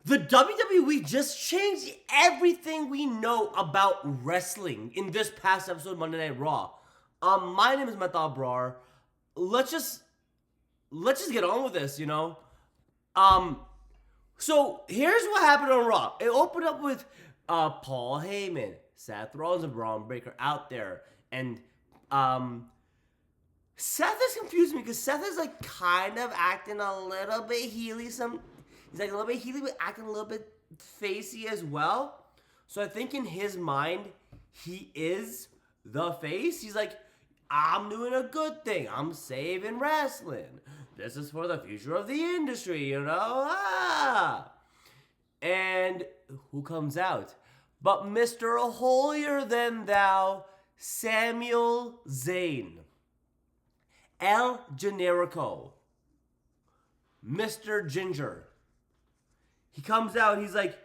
The WWE just changed everything we know about wrestling in this past episode of Monday Night Raw. My name is mcdonagh. Let's just get on with this, you know. So here's what happened on Raw. It opened up with Paul Heyman, Seth Rollins, and Braun Breaker out there, and Seth is confusing me because Seth is like kind of acting a little bit heely. He's like a little bit heely, but acting a little bit facey as well. So I think in his mind, he is the face. He's like, I'm doing a good thing. I'm saving wrestling. This is for the future of the industry, you know? And who comes out? But Mr. Holier Than Thou, Samuel Zayn. El Generico. Mr. Ginger. He comes out, he's like,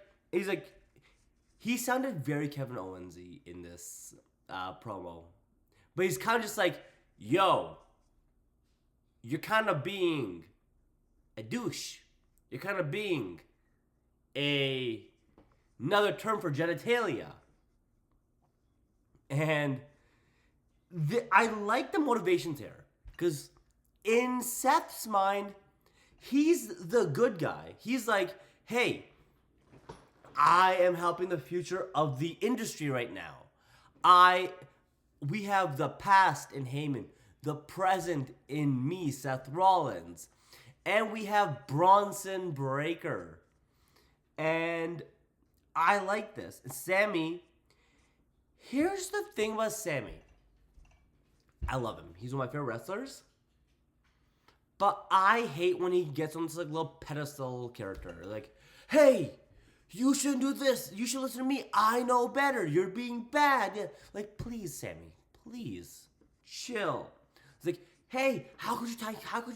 he sounded very Kevin Owens-y in this promo. But he's kind of just like, yo, you're kind of being a douche. You're kind of being another term for genitalia. And I like the motivations here. Because in Seth's mind, he's the good guy. He's like, hey, I am helping the future of the industry right now. We have the past in Heyman, the present in me, Seth Rollins, and we have Bronson Breakker. And I like this. Sammy, here's the thing about Sammy. I love him. He's one of my favorite wrestlers. But I hate when he gets on this like little pedestal character. Like, hey, you shouldn't do this. You should listen to me. I know better. You're being bad. Yeah. Like, please, Sammy. Please. Chill. It's like, hey, how could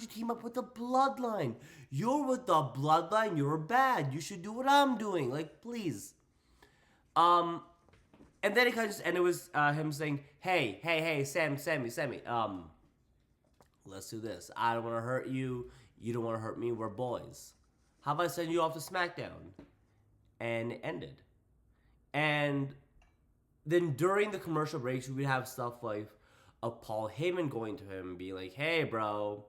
you team up with the Bloodline? You're with the Bloodline. You're bad. You should do what I'm doing. Like, please. And then it kind of just ended with him saying, hey, Sammy, let's do this. I don't want to hurt you. You don't want to hurt me. We're boys. How about I send you off to SmackDown? And it ended. And then during the commercial breaks, we would have stuff like Paul Heyman going to him and being like, hey, bro,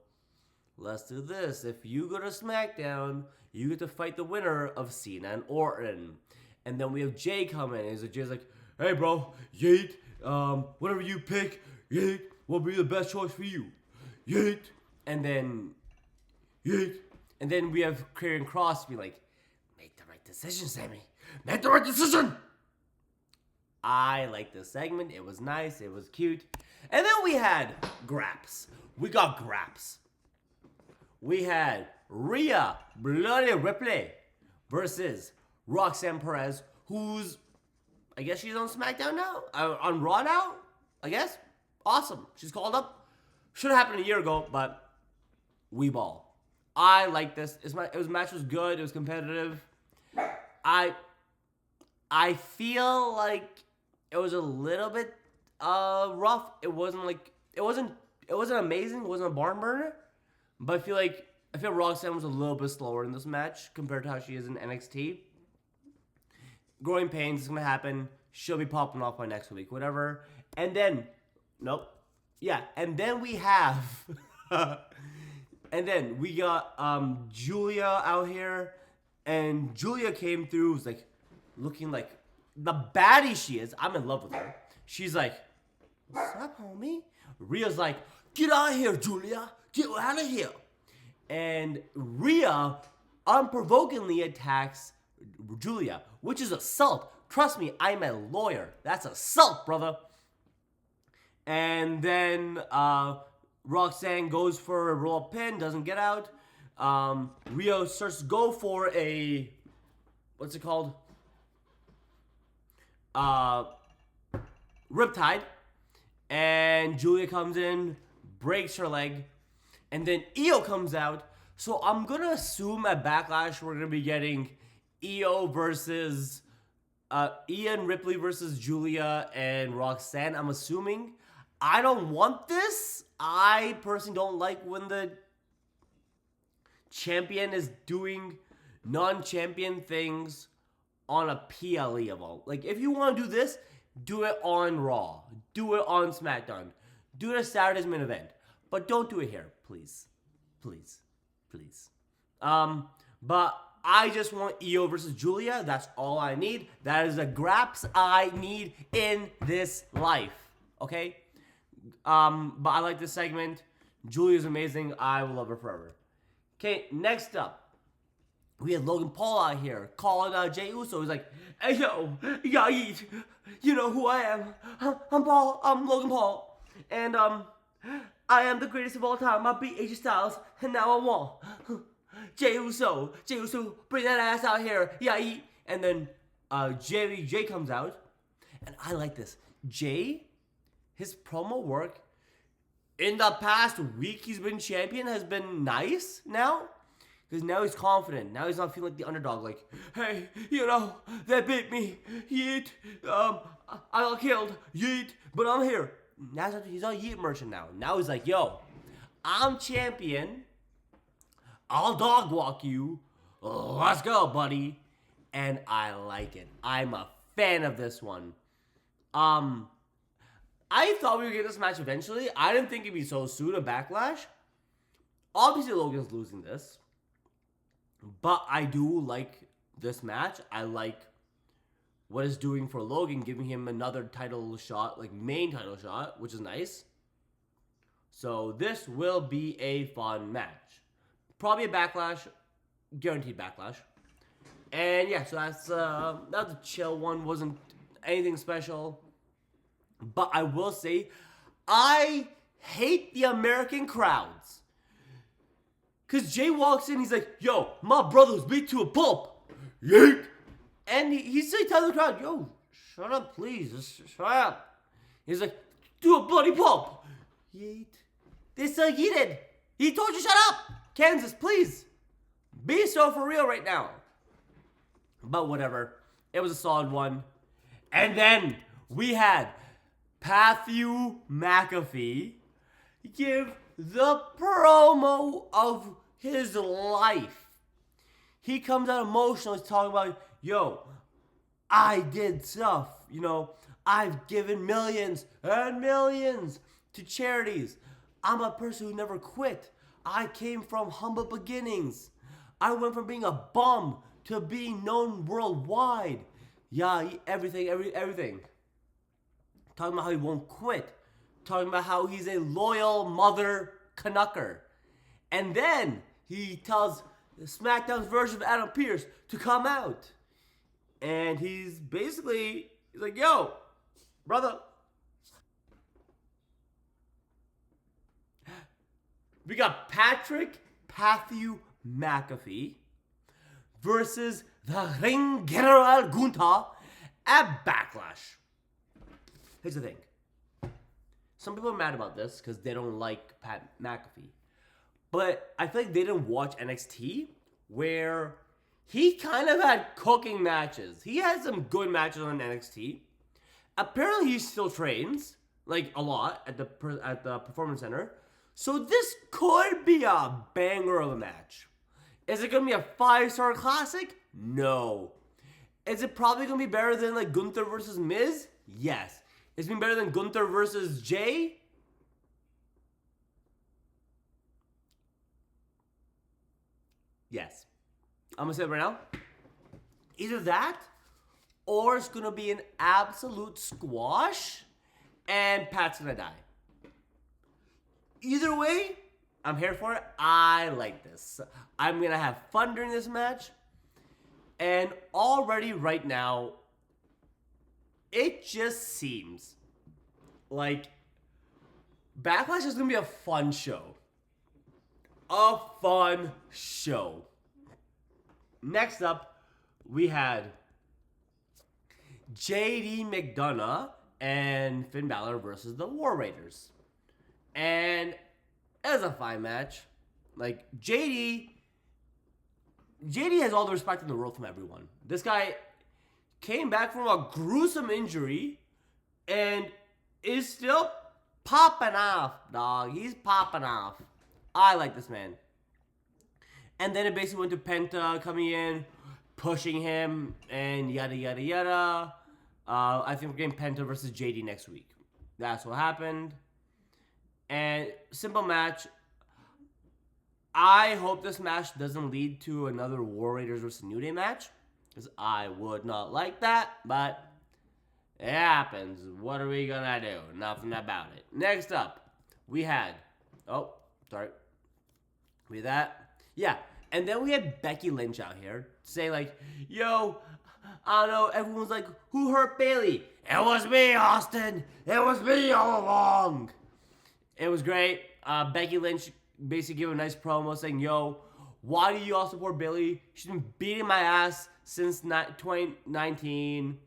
let's do this. If you go to SmackDown, you get to fight the winner of Cena and Orton. And then we have Jay come in. And Jay's like, hey, bro, Yeet, whatever you pick, Yeet, will be the best choice for you. Yeet. And then we have Karrion Kross be like, make the right decision, Sammy. Make the right decision. I like this segment. It was nice. It was cute. And then we had Graps. We got Graps. We had Rhea Bloody Ripley versus Roxanne Perez, who's, I guess she's on SmackDown now? On Raw now? I guess? Awesome. She's called up. Should have happened a year ago, but we ball. I like this. Match was good. It was competitive. I feel like it was a little bit rough. It wasn't amazing. It wasn't a barn burner. But I feel Roxanne was a little bit slower in this match compared to how she is in NXT. Growing pains is going to happen. She'll be popping off by next week, whatever. And then, nope. Yeah, and then we have, and then we got Julia out here. And Julia came through, was like, looking like the baddie she is. I'm in love with her. She's like, what's up, homie? Rhea's like, get out of here, Julia. Get out of here. And Rhea unprovokingly attacks Julia, which is assault. Trust me, I'm a lawyer. That's assault, brother. And then Roxanne goes for a roll-up pin, doesn't get out. Rhea starts to go for a, what's it called? Riptide. And Julia comes in, breaks her leg. And then Io comes out. So I'm going to assume at Backlash we're going to be getting Io versus Ian Ripley versus Julia and Roxanne. I'm assuming. I don't want this. I personally don't like when the champion is doing non-champion things on a PLE of all. Like, if you want to do this, do it on Raw. Do it on SmackDown. Do it at Saturday's main event. But don't do it here, please. Please. Please. But I just want Io versus Julia. That's all I need. That is the graps I need in this life. Okay? But I like this segment. Julia's amazing. I will love her forever. Okay, next up. We had Logan Paul out here calling Jey Uso. He's like, hey, yo, Yair, you know who I am. I'm Paul. I'm Logan Paul. And, I am the greatest of all time. I beat AJ Styles, and now I won. Jey Uso, bring that ass out here. Yair. And then, Jay comes out. And I like this. Jay, his promo work in the past week he's been champion has been nice now. Because now he's confident. Now he's not feeling like the underdog. Like, hey, you know, they beat me. Yeet. I got killed. Yeet. But I'm here. Now he's not Yeet merchant now. Now he's like, yo, I'm champion. I'll dog walk you. Let's go, buddy. And I like it. I'm a fan of this one. I thought we would get this match eventually. I didn't think it'd be so soon, a backlash. Obviously, Logan's losing this. But I do like this match. I like what it's doing for Logan, giving him another title shot, like main title shot, which is nice. So this will be a fun match. Probably a backlash, guaranteed backlash. And yeah, so that was a chill one. Wasn't anything special. But I will say, I hate the American crowds. Because Jay walks in, he's like, yo, my brother was beat to a pulp. Yeet. And he's telling the crowd, yo, shut up, please. Just shut up. He's like, do a bloody pulp. Yeet. This yeeted. He told you shut up. Kansas, please. Be so for real right now. But whatever. It was a solid one. And then we had Matthew McAfee give the promo of his life. He comes out emotional. He's talking about, yo, I did stuff. You know, I've given millions and millions to charities. I'm a person who never quit. I came from humble beginnings. I went from being a bum to being known worldwide. Yeah, everything. Talking about how he won't quit. Talking about how he's a loyal mother Canucker. And then he tells SmackDown's version of Adam Pearce to come out. And he's like, yo, brother. We got Matthew McAfee versus the Ring General Gunther at Backlash. Here's the thing. Some people are mad about this because they don't like Pat McAfee. But I feel like they didn't watch NXT where he kind of had cooking matches. He had some good matches on NXT. Apparently he still trains, like a lot, at the Performance Center. So this could be a banger of a match. Is it going to be a 5-star classic? No. Is it probably going to be better than like Gunther versus Miz? Yes. Is it better than Gunther versus Jay? Yes. I'm going to say it right now. Either that, or it's going to be an absolute squash, and Pat's going to die. Either way, I'm here for it. I like this. I'm going to have fun during this match. And already right now, it just seems like Backlash is going to be a fun show. A fun show. Next up, we had JD McDonough and Finn Balor versus the War Raiders. And it was a fine match. Like, JD has all the respect in the world from everyone. This guy came back from a gruesome injury and is still popping off, dog. He's popping off. I like this man. And then it basically went to Penta coming in, pushing him, and yada yada yada. I think we're getting Penta versus JD next week. That's what happened. And simple match. I hope this match doesn't lead to another War Raiders versus New Day match, because I would not like that, but it happens. What are we gonna do? Nothing about it. Next up, we had, we that. Yeah, and then we had Becky Lynch out here say like, yo, I don't know, everyone's like, who hurt Bayley? It was me, Austin. It was me all along. It was great. Becky Lynch basically gave a nice promo saying, yo, why do you all support Bayley? She's been beating my ass since 2019.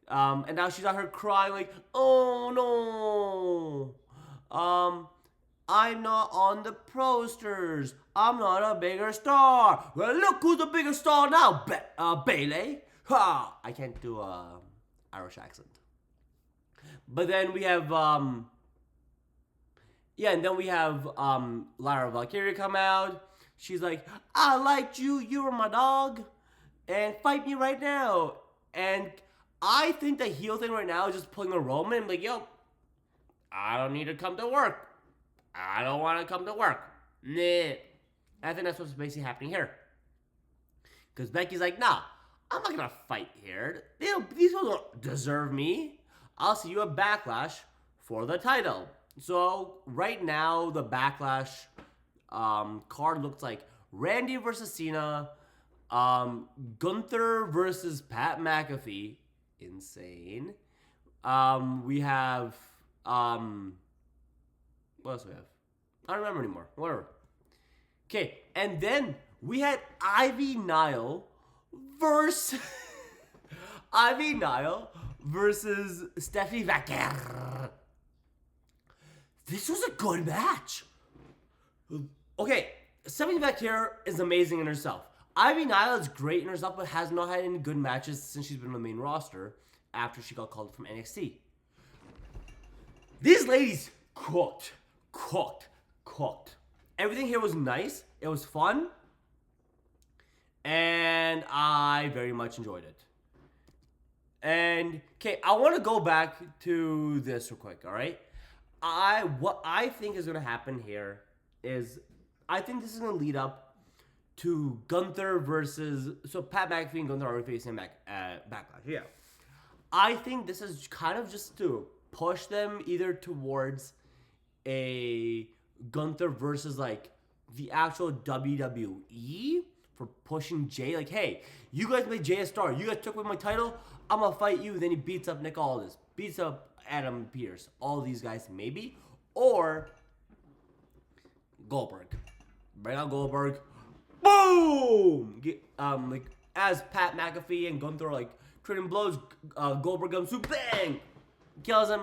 And now she's out here crying like, oh no. I'm not on the posters. I'm not a bigger star. Well, look who's the bigger star now, Bayley. Ha! I can't do a Irish accent. But then we have, and then we have Lyra Valkyria come out. She's like, I liked you. You were my dog. And fight me right now. And I think the heel thing right now is just pulling a Roman and like, yo, I don't need to come to work. I don't want to come to work. Nah. I think that's what's basically happening here. Because Becky's like, nah, I'm not going to fight here. These people don't deserve me. I'll see you at Backlash for the title. So, right now, the Backlash card looks like Randy versus Cena, Gunther versus Pat McAfee. Insane. We have, what else do we have? I don't remember anymore. Whatever. Okay, and then we had Ivy Nile versus Stephanie Vaquer. This was a good match. Okay, Stephanie Vaquer is amazing in herself. Ivy Nile is great in herself, but has not had any good matches since she's been on the main roster after she got called from NXT. These ladies cooked. Everything here was nice. It was fun. And I very much enjoyed it. And, okay, I want to go back to this real quick, all right? What I think is going to happen here is, I think this is going to lead up to Gunther versus, so Pat McAfee and Gunther are facing Backlash, yeah. I think this is kind of just to push them either towards a Gunther versus like the actual WWE for pushing Jay. Like, hey, you guys made Jay a star. You guys took away my title. I'm gonna fight you. Then he beats up Nick Aldis, beats up Adam Pearce, all these guys maybe, or Goldberg. Bring out Goldberg. Boom! Like as Pat McAfee and Gunther are like trading blows, Goldberg comes through, bang, kills him,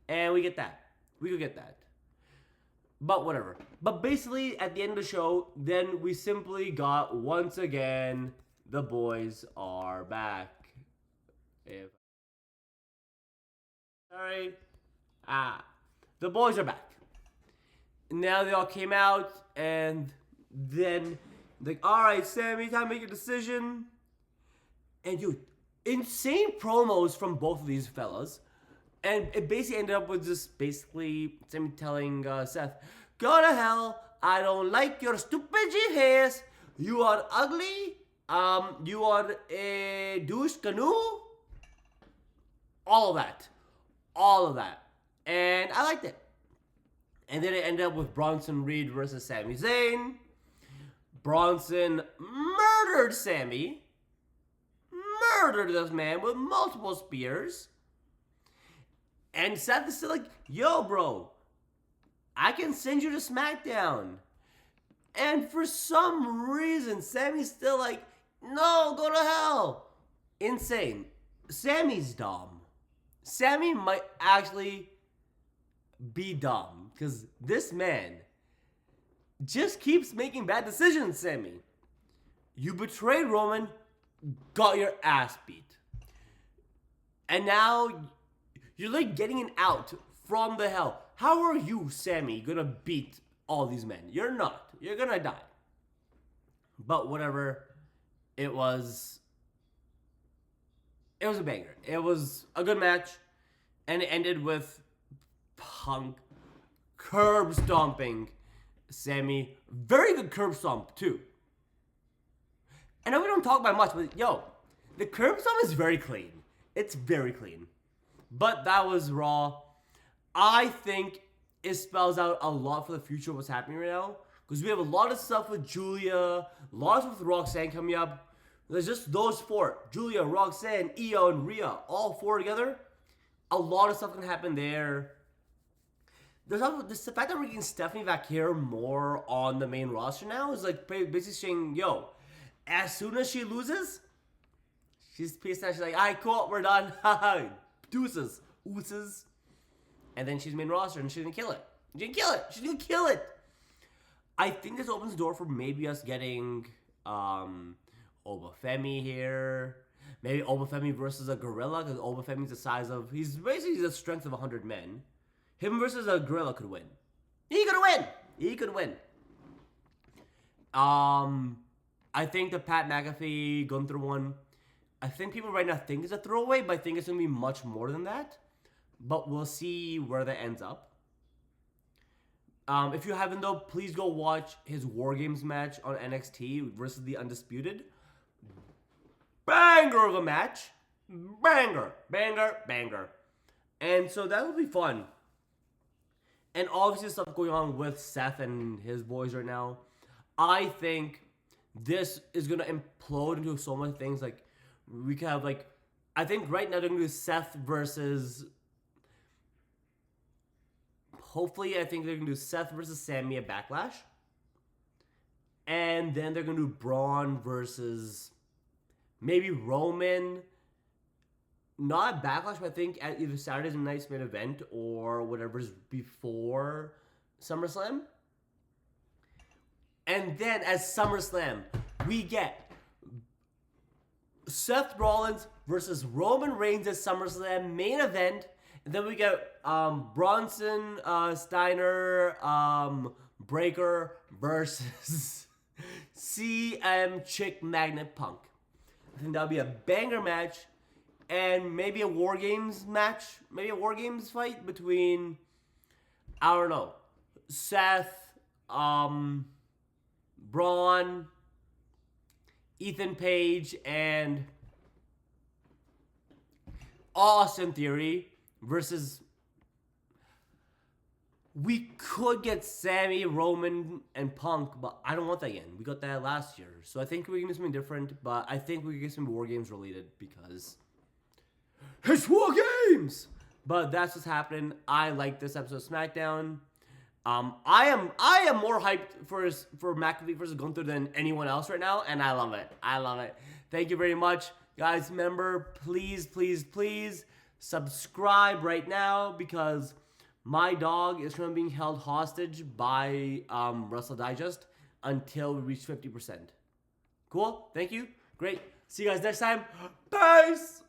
and we get that. We could get that. But whatever. But basically, at the end of the show, then we simply got, once again, the boys are back. Sorry. The boys are back. Now they all came out, and then, like, alright, Sammy, time to make a decision. And, dude, insane promos from both of these fellas. And it basically ended up with just basically Sammy telling Seth, go to hell, I don't like your stupid G-face, you are ugly, you are a douche canoe, all of that, and I liked it. And then it ended up with Bronson Reed versus Sami Zayn. Bronson murdered Sammy, murdered this man with multiple spears. And Seth is still like, yo, bro, I can send you to SmackDown. And for some reason, Sammy's still like, no, go to hell. Insane. Sammy's dumb. Sammy might actually be dumb. Because this man just keeps making bad decisions, Sammy. You betrayed Roman, got your ass beat. And now you're like getting an out from the hell. How are you, Sammy, gonna beat all these men? You're not. You're gonna die. But whatever, it was a banger. It was a good match, and it ended with Punk curb stomping Sammy. Very good curb stomp too. I know we don't talk about much, but yo, the curb stomp is very clean. It's very clean. But that was Raw. I think it spells out a lot for the future of what's happening right now. Because we have a lot of stuff with Julia, a lot of stuff with Roxanne coming up. There's just those four. Julia, Roxanne, Io, and Rhea. All four together. A lot of stuff can happen there. There's also the fact that we're getting Stephanie Vaquer more on the main roster now is like basically saying, yo, as soon as she loses, she's pissed out. She's like, alright, cool, we're done. Deuces. Ooses. And then she's main roster and she's gonna kill it. She's gonna kill it. She's gonna kill it. I think this opens the door for maybe us getting Obafemi here. Maybe Obafemi versus a gorilla, because Obafemi's the size of... He's basically the strength of 100 men. Him versus a gorilla could win. He could win. He could win. I think the Pat McAfee Gunther one, I think people right now think it's a throwaway, but I think it's going to be much more than that. But we'll see where that ends up. If you haven't though, please go watch his War Games match on NXT versus the Undisputed. Banger of a match. Banger. Banger. Banger. And so that will be fun. And obviously stuff going on with Seth and his boys right now. I think this is going to implode into so many things. Like, we can have like, I think right now they're going to do Seth versus... Hopefully, I think they're going to do Seth versus Sammy at Backlash. And then they're going to do Braun versus maybe Roman. Not at Backlash, but I think at either Saturday's Night's main event or whatever's before SummerSlam. And then at SummerSlam, we get Seth Rollins versus Roman Reigns at SummerSlam main event. And then we get Bronson, Steiner, Breaker versus CM Chick Magnet Punk. I think that'll be a banger match. And maybe a War Games match. Maybe a War Games fight between, I don't know, Seth, Braun, Ethan Page, and Austin Theory. Versus, we could get Sammy, Roman, and Punk, but I don't want that again. We got that last year. So I think we can do something different, but I think we can get some War Games related because it's War Games! But that's what's happening. I like this episode of SmackDown. I am more hyped for McAfee versus Gunther than anyone else right now, and I love it. I love it. Thank you very much. Guys, remember, please, please, please, subscribe right now because my dog is currently being held hostage by Wrestle Digest until we reach 50%. Cool? Thank you. Great. See you guys next time. Peace!